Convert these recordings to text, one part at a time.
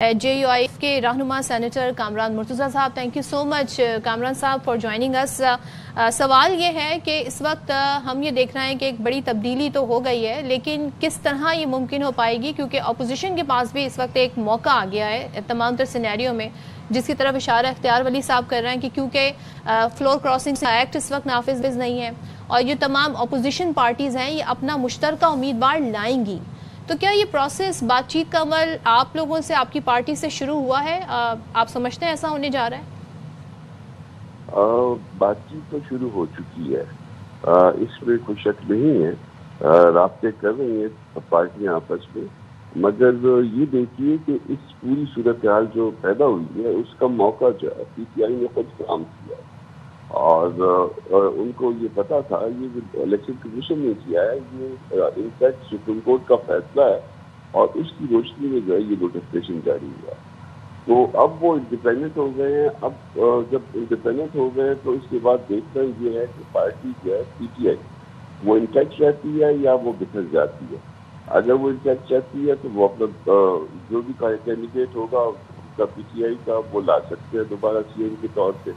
JUIF کے رہنما senator Kamran Murtaza صاحب، تھینک یو سو مچ کامران صاحب فار جوائننگ اس۔ سوال یہ ہے کہ اس وقت ہم یہ دیکھ رہے ہیں کہ ایک بڑی تبدیلی تو ہو گئی ہے، لیکن کس طرح یہ ممکن ہو پائے گی، کیونکہ اپوزیشن کے پاس بھی اس وقت ایک موقع آ گیا ہے تمام تر سینیریو میں، جس کی طرف اشارہ اختیار ولی صاحب کر رہے ہیں کہ کیونکہ فلور کراسنگ ایکٹ اس وقت نافذ نہیں ہے اور یہ تمام اپوزیشن پارٹیز ہیں، یہ اپنا مشترکہ امیدوار لائیں گی، تو کیا یہ پروسیس بات چیت کا عمل آپ لوگوں سے، آپ کی پارٹی سے شروع ہوا ہے؟ آپ سمجھتے ہیں ایسا ہونے جا رہا ہے؟ بات چیت تو شروع ہو چکی ہے، اس میں کوئی شک نہیں ہے، رابطے کر رہی ہیں پارٹیاں آپس میں، مگر یہ دیکھیے کہ اس پوری صورتحال جو پیدا ہوئی ہے اس کا موقع جو ہے پی ٹی آئی نے خود فراہم کیا ہے، اور ان کو یہ پتا تھا، یہ جو الیکشن کمیشن نے کیا ہے یہ انفیکٹ سپریم کورٹ کا فیصلہ ہے، اور اس کی روشنی میں جو ہے یہ نوٹیفکیشن جاری ہوا ہے، تو اب وہ انڈیپینڈنٹ ہو گئے ہیں۔ اب جب انڈیپینڈنٹ ہو گئے ہیں تو اس کے بعد دیکھنا یہ ہے کہ پارٹی جو ہے پی ٹی آئی وہ انٹیکٹ رہتی ہے یا وہ بکھر جاتی ہے۔ اگر وہ انٹیکٹ رہتی ہے تو وہ اپنا جو بھی کینڈیڈیٹ ہوگا ان کا پی ٹی آئی کا وہ لا سکتے ہیں دوبارہ سی ایم کے طور پہ،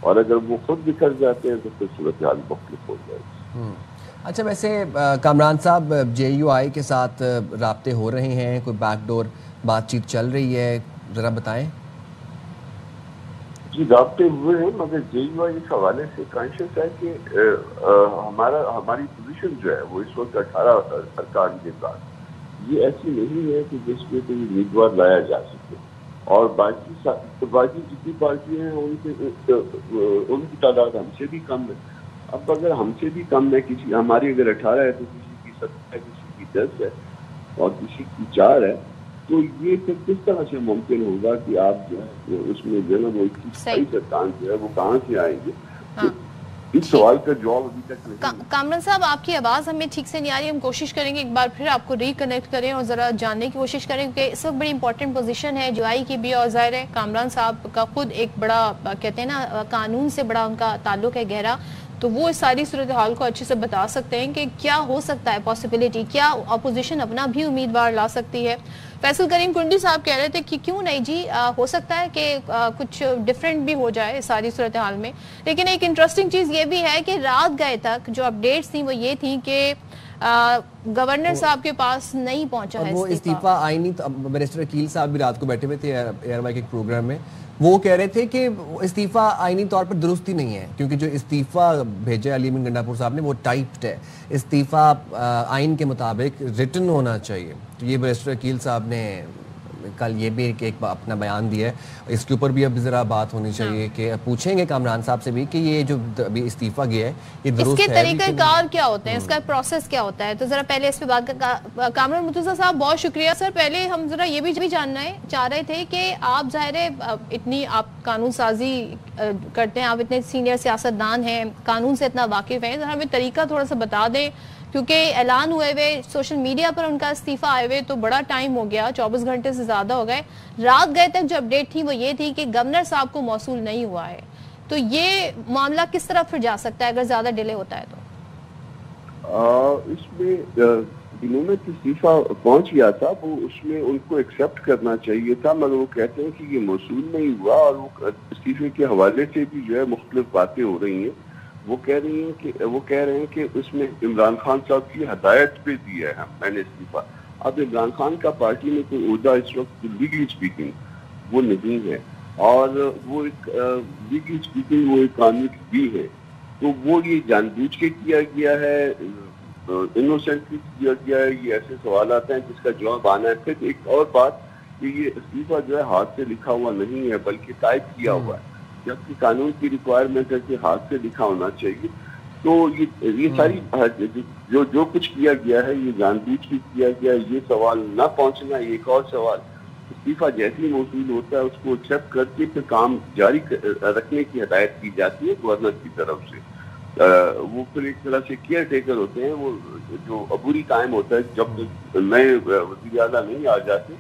اور اگر وہ خود بکھر جاتے ہیں تو پھر صورتحال مختلف ہو جائے گی۔ اچھا، ویسے کامران صاحب جے یو آئی کے ساتھ رابطے ہو رہے ہیں، کوئی بیک ڈور بات چیت چل رہی ہے، ذرا بتائیں۔ جی رابطے ہوئے ہیں، مگر جے یو آئی اس حوالے سے کانشیس ہے کہ ہماری پوزیشن جو ہے وہ اس وقت 18 ارکان کے ساتھ یہ ایسی نہیں ہے کہ جس پہ کوئی امیدوار لایا جا سکے، اور باقی جتنی پارٹیاں ہیں ان کی تعداد ہم سے بھی کم ہے۔ اب اگر ہم سے بھی کم ہے، ہماری اگر 18 ہے تو کسی کی 7 ہے، کسی کی 10 ہے اور کسی کی 4 ہے، تو یہ پھر کس طرح سے ممکن ہوگا کہ آپ جو ہے اس میں جو ہے وہ 21 ارکان جو ہے وہ کہاں سے آئیں گے؟ اس سوال کا جواب ابھی تک نہیں۔ کامران صاحب آپ کی آواز ہمیں ٹھیک سے نہیں آ رہی، ہم کوشش کریں گے ایک بار پھر آپ کو ریکنیکٹ کریں اور ذرا جاننے کی کوشش کریں، کیونکہ اس وقت بڑی امپورٹنٹ پوزیشن ہے جو آئی کی بھی، اور ظاہر ہے کامران صاحب کا خود ایک بڑا کہتے ہیں نا قانون سے بڑا ان کا تعلق ہے گہرا، تو وہ اس ساری صورتحال کو اچھے سے بتا سکتے ہیں کہ کیا ہو سکتا ہے پاسبلٹی، کیا اپوزیشن اپنا بھی امیدوار لا سکتی ہے۔ فیصل کریم کنڈی صاحب کہہ رہے تھے کہ کیوں نہیں جی، ہو سکتا ہے کہ کچھ ڈیفرنٹ بھی ہو جائے ساری صورتحال میں، لیکن ایک انٹرسٹنگ چیز یہ بھی ہے کہ رات گئے تک جو اپڈیٹس تھیں وہ یہ تھیں کہ گورنر صاحب کے پاس نہیں پہنچا ہے وہ استعفیٰ آئینی، منسٹر عقیل صاحب بھی رات کو بیٹھے ہوئے تھے ایئر مائک ایک پروگرام میں، وہ کہہ رہے تھے کہ استعفیٰ آئینی طور پر درست ہی نہیں ہے، کیونکہ جو استعفیٰ بھیجا علی امین گنڈاپور صاحب نے وہ ٹائپڈ ہے، استعفیٰ آئین کے مطابق ریٹن ہونا چاہیے۔ تو یہ منسٹر عقیل صاحب نے کل یہ بھی ایک اپنا بیان دیا ہے، اس کے اوپر بھی اب ذرا بات ہونی چاہیے کہ پوچھیں گے کامران صاحب سے بھی کہ یہ جو ابھی استعفیٰ گیا ہے یہ درست ہے، اس کے طریقہ کار کیا ہوتے ہیں، اس کا پروسیس کیا ہوتا ہے، تو ذرا پہلے اس پہ بات کر۔ کامران مرتضیٰ صاحب بہت شکریہ سر۔ پہلے ہم ذرا یہ بھی جاننا چاہ رہے تھے کہ آپ ظاہر ہے اتنی آپ قانون سازی کرتے ہیں، آپ اتنے سینئر سیاستدان ہیں، قانون سے اتنا واقف ہیں، ذرا ہمیں طریقہ تھوڑا سا بتا دیں، کیونکہ اعلان ہوئے ہوئے سوشل میڈیا پر ان کا استعفیٰ آئے ہوئے تو بڑا ٹائم ہو گیا، 24 گھنٹے سے زیادہ ہو گئے، رات گئے تک جو اپڈیٹ تھی وہ یہ تھی کہ گورنر صاحب کو موصول نہیں ہوا ہے، تو یہ معاملہ کس طرح پھر جا سکتا ہے اگر زیادہ ڈیلے ہوتا ہے تو؟ اس میں جنہوں نے استعفیٰ پہنچ گیا تھا وہ اس میں ان کو ایکسیپٹ کرنا چاہیے تھا، مگر وہ کہتے ہیں کہ یہ موصول نہیں ہوا، اور وہ استعفے کے حوالے سے بھی جو ہے مختلف باتیں ہو رہی ہیں۔ وہ کہہ رہے ہیں کہ اس میں عمران خان صاحب کی ہدایت پہ دیا ہے میں نے استعفیٰ۔ اب عمران خان کا پارٹی میں کوئی عہدہ اس وقت لیگلی اسپیکنگ وہ نہیں ہے، اور وہ ایک لیگلی اسپیکنگ وہ ایک قانونی بھی ہے، تو وہ یہ جان بوجھ کے کیا گیا ہے، انوسینٹلی کیا گیا ہے، یہ ایسے سوالات ہیں جس کا جواب آنا ہے۔ پھر ایک اور بات کہ یہ استعفیٰ جو ہے ہاتھ سے لکھا ہوا نہیں ہے بلکہ ٹائپ کیا ہوا ہے، جبکہ قانون کی ریکوائرمنٹ ہے کہ ہاتھ سے لکھا ہونا چاہیے۔ تو یہ ساری جو کچھ کیا گیا ہے یہ جان بوجھ کے کیا گیا ہے۔ یہ سوال نہ پہنچنا، ایک اور سوال، استعفیٰ جیسے ہی موصول ہوتا ہے اس کو ایکسیپٹ کر کے پھر کام جاری رکھنے کی ہدایت کی جاتی ہے گورنر کی طرف سے۔ وہ پھر ایک طرح سے کیئر ٹیکر ہوتے ہیں، وہ جو عبوری ٹائم ہوتا ہے جب نئے وزیر اعلیٰ نہیں آ جاتے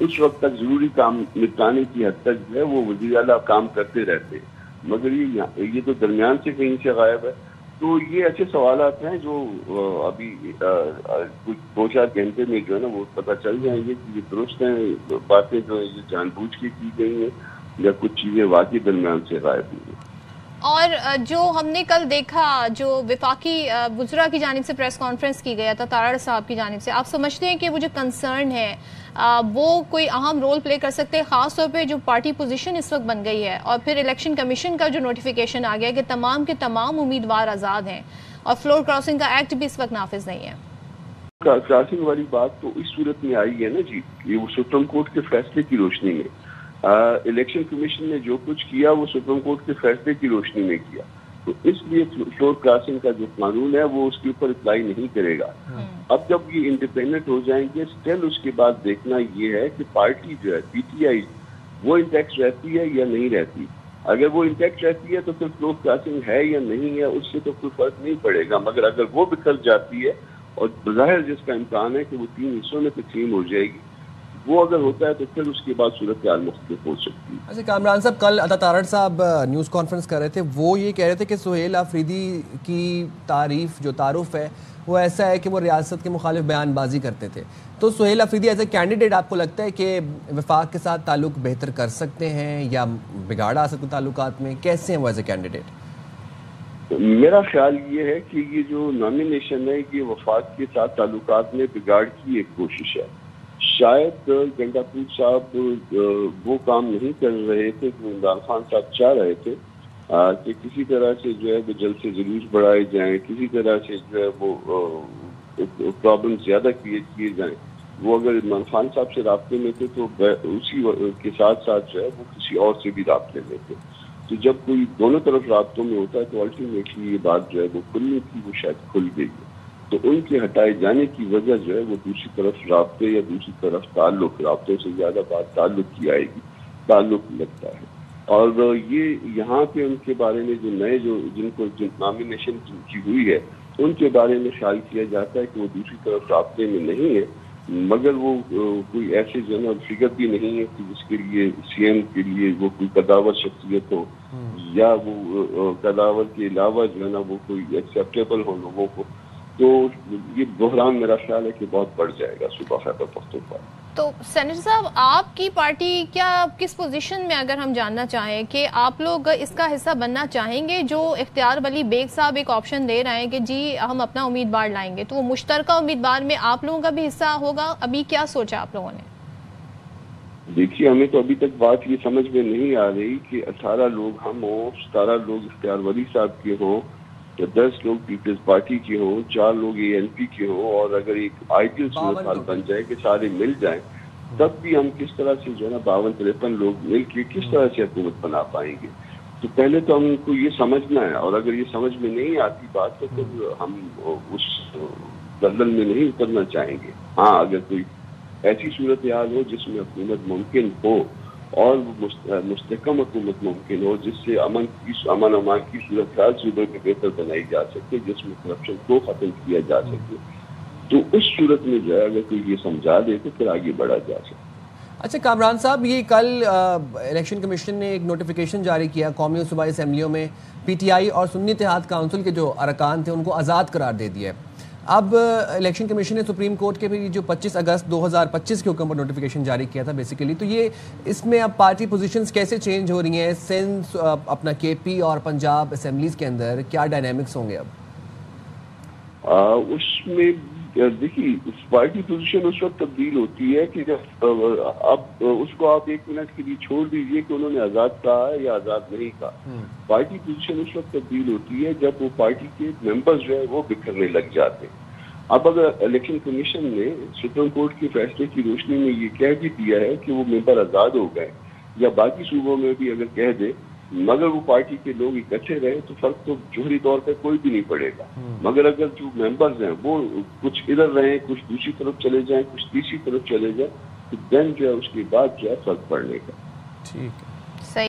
اس وقت تک ضروری کام نپٹانے کی حد تک جو ہے وہ وزیر اعلیٰ کام کرتے رہتے ہیں، مگر یہ تو درمیان سے کہیں سے غائب ہے۔ تو تو یہ ایسے سوالات ہیں جو ابھی کچھ 2-4 گھنٹے میں جو ہے نا وہ پتہ چل جائیں گے کہ یہ درست ہیں باتیں جو ہیں یہ جان بوجھ کے کی گئی ہیں یا کچھ چیزیں واقعی درمیان سے غائب ہوئی ہیں. اور جو ہم نے کل دیکھا جو وفاقی وزراء کی جانب سے پریس کانفرنس کی گیا تھا تارڑ صاحب کی جانب سے، آپ سمجھتے ہیں کہ وہ جو کنسرن ہے وہ کوئی اہم رول پلے کر سکتے ہیں، خاص طور پہ جو پارٹی پوزیشن اس وقت بن گئی ہے اور پھر الیکشن کمیشن کا جو نوٹیفیکیشن آ گیا کہ تمام کے تمام امیدوار آزاد ہیں اور فلور کراسنگ کا ایکٹ بھی اس وقت نافذ نہیں ہے؟ کراسنگ والی بات تو اس صورت میں آئی ہے نا جی، یہ وہ سپریم کورٹ کے فیصلے کی روشنی میں الیکشن کمیشن نے جو کچھ کیا وہ سپریم کورٹ کے فیصلے کی روشنی میں کیا، تو اس لیے فلور کراسنگ کا جو قانون ہے وہ اس کے اوپر اپلائی نہیں کرے گا. اب جب یہ انڈیپینڈنٹ ہو جائیں گے اسٹل اس کے بعد دیکھنا یہ ہے کہ پارٹی جو ہے پی ٹی آئی وہ انٹیکٹ رہتی ہے یا نہیں رہتی. اگر وہ انٹیکٹ رہتی ہے تو پھر فلور کراسنگ ہے یا نہیں ہے اس سے تو کوئی فرق نہیں پڑے گا، مگر اگر وہ بکھر جاتی ہے اور بظاہر جس کا امکان ہے کہ وہ 3 حصوں میں تقسیم ہو جائے گی، وہ اگر ہوتا ہے تو پھر اس کے بعد صورتحال مختلف ہو سکتی ہے. اچھا کامران صاحب، کل عطا تارڑ صاحب نیوز کانفرنس کر رہے تھے، وہ یہ کہہ رہے تھے کہ سہیل آفریدی کی تعارف ہے وہ ایسا ہے کہ وہ ریاست کے مخالف بیان بازی کرتے تھے. تو Sohail Afridi as a candidate آپ کو لگتا ہے کہ وفاق کے ساتھ تعلق بہتر کر سکتے ہیں یا بگاڑ آ سکتے تعلقات میں؟ کیسے ہیں وہ ایز اے کینڈیڈیٹ؟ میرا خیال یہ ہے کہ یہ جو نامینیشن ہے یہ وفاق کے ساتھ تعلقات میں بگاڑ کی ایک کوشش ہے. شاید گنڈاپور صاحب وہ کام نہیں کر رہے تھے جو عمران خان صاحب چاہ رہے تھے کہ کسی طرح سے جو ہے وہ جلد سے جلوس بڑھائے جائیں، کسی طرح سے جو ہے وہ پرابلم زیادہ کیے جائیں. وہ اگر عمران خان صاحب سے رابطے میں تھے تو اسی کے ساتھ ساتھ جو ہے وہ کسی اور سے بھی رابطے میں تھے. تو جب کوئی دونوں طرف رابطوں میں ہوتا ہے تو الٹیمیٹلی یہ بات جو ہے وہ کھلنی تھی وہ شاید کھل گئی ہے. تو ان کے ہٹائے جانے کی وجہ جو ہے وہ دوسری طرف رابطے یا دوسری طرف تعلق، رابطوں سے زیادہ بات تعلق کی آئے گی، تعلق لگتا ہے. اور یہ یہاں پہ ان کے بارے میں جو نئے جن کو نامینیشن کی ہوئی ہے ان کے بارے میں خیال کیا جاتا ہے کہ وہ دوسری طرف رابطے میں نہیں ہے، مگر وہ کوئی ایسے جو ہے فگر بھی نہیں ہے کہ جس کے لیے سی ایم کے لیے وہ کوئی قداور شخصیت ہو یا وہ قداور کے علاوہ جو ہے نا وہ کوئی ایکسیپٹیبل ہو لوگوں کو. تو یہ بحران میرا خیال ہے کہ بہت بڑھ جائے گا صوبہ خیبر پختونخوا. تو سینیٹر صاحب، آپ کی پارٹی کیا کس پوزیشن میں، اگر ہم جاننا چاہیں کہ آپ لوگ اس کا حصہ بننا چاہیں گے؟ جو اختیار ولی بیگ صاحب ایک آپشن دے رہے ہیں کہ جی ہم اپنا امیدوار لائیں گے، تو وہ مشترکہ امیدوار میں آپ لوگوں کا بھی حصہ ہوگا. ابھی کیا سوچا آپ لوگوں نے؟ دیکھیے ہمیں تو ابھی تک بات یہ سمجھ میں نہیں آ رہی کہ 18 لوگ ہم ہوں، 17 لوگ اختیار ولی صاحب کے ہوں یا 10 لوگ پیپلز پارٹی کے ہوں، 4 لوگ اے این پی کے ہوں، اور اگر ایک آئیڈیل صورتحال بن جائے کہ سارے مل جائیں تب بھی ہم کس طرح سے جو ہے نا 52-53 لوگ مل کے کس طرح سے حکومت بنا پائیں گے. تو پہلے تو ہم کو یہ سمجھنا ہے، اور اگر یہ سمجھ میں نہیں آتی بات تو پھر ہم اس دلدل میں نہیں اترنا چاہیں گے. ہاں اگر کوئی ایسی صورتحال ہو جس میں حکومت ممکن ہو اور مستحکم حکومت ممکن ہو جس سے امن امان کی صورتحال صوبے میں بہتر بنائی جا سکے، جس میں کرپشن کو ختم کیا جا سکے، تو اس صورت میں جو ہے اگر کوئی یہ سمجھا دے تو پھر آگے بڑھا جا سکے. اچھا کامران صاحب، یہ کل الیکشن کمیشن نے ایک نوٹیفیکیشن جاری کیا قومی اور صوبائی اسمبلیوں میں پی ٹی آئی اور سنی اتحاد کونسل کے جو ارکان تھے ان کو آزاد قرار دے دیا ہے. اب الیکشن کمیشن نے سپریم کورٹ کے بھی جو 25 اگست 2025 کے حکم پر نوٹیفیکیشن جاری کیا تھا بیسیکلی، تو یہ اس میں اب پارٹی پوزیشنز کیسے چینج ہو رہی ہیں؟ سندھ اپنا کے پی اور پنجاب اسمبلیز کے اندر کیا ڈائنامکس ہوں گے اب؟ اس میں دیکھیے پارٹی پوزیشن اس وقت تبدیل ہوتی ہے کہ جب اب اس کو آپ 1 منٹ کے لیے چھوڑ دیجئے کہ انہوں نے آزاد کہا ہے یا آزاد نہیں کہا. پارٹی پوزیشن اس وقت تبدیل ہوتی ہے جب وہ پارٹی کے ممبرز جو ہے وہ بکھرنے لگ جاتے ہیں. اب اگر الیکشن کمیشن نے سپریم کورٹ کے فیصلے کی روشنی میں یہ کہہ بھی دیا ہے کہ وہ ممبر آزاد ہو گئے یا باقی صوبوں میں بھی اگر کہہ دے مگر وہ پارٹی کے لوگ اکٹھے رہے تو فرق تو جوہری طور پہ کوئی بھی نہیں پڑے گا. مگر اگر جو ممبرز ہیں وہ کچھ ادھر رہیں، کچھ دوسری طرف چلے جائیں، کچھ تیسری طرف چلے جائیں، تو دین جو ہے اس کے بعد جو ہے فرق پڑنے کا. ٹھیک ہے.